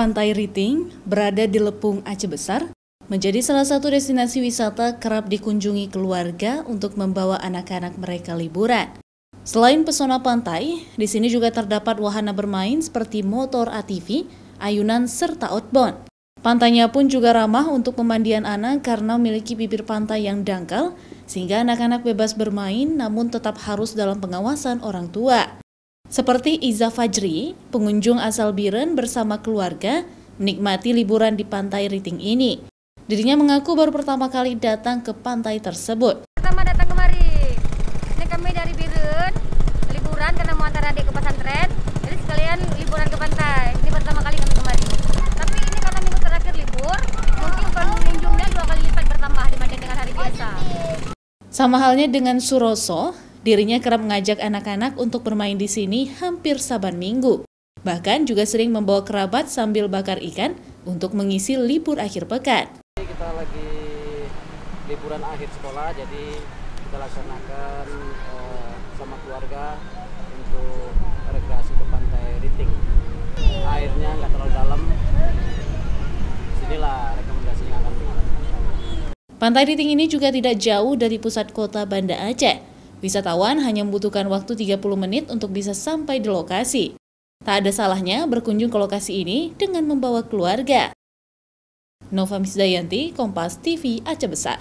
Pantai Riting, berada di Lepung, Aceh Besar, menjadi salah satu destinasi wisata kerap dikunjungi keluarga untuk membawa anak-anak mereka liburan. Selain pesona pantai, di sini juga terdapat wahana bermain seperti motor ATV, ayunan, serta outbound. Pantainya pun juga ramah untuk pemandian anak karena memiliki bibir pantai yang dangkal, sehingga anak-anak bebas bermain namun tetap harus dalam pengawasan orang tua. Seperti Iza Fajri, pengunjung asal Biren bersama keluarga, menikmati liburan di Pantai Riting ini. Dirinya mengaku baru pertama kali datang ke pantai tersebut. Pertama datang kemari, ini kami dari Biren, liburan karena mau antar adik ke pesantren, jadi sekalian liburan ke pantai. Ini pertama kali kami kemari. Tapi ini karena minggu terakhir libur, mungkin pengunjungnya 2 kali lipat bertambah dibanding dengan hari biasa. Sama halnya dengan Suroso, dirinya kerap mengajak anak-anak untuk bermain di sini hampir saban minggu. Bahkan juga sering membawa kerabat sambil bakar ikan untuk mengisi libur akhir pekan. Kita lagi liburan akhir sekolah, jadi kita laksanakan sama keluarga untuk rekreasi ke Pantai Riting. Airnya nggak terlalu dalam, sinilah rekomendasinya akan dilakukan. Pantai Riting ini juga tidak jauh dari pusat kota Banda Aceh. Wisatawan hanya membutuhkan waktu 30 menit untuk bisa sampai di lokasi. Tak ada salahnya berkunjung ke lokasi ini dengan membawa keluarga. Nova Misdayanti, Kompas TV, Aceh Besar.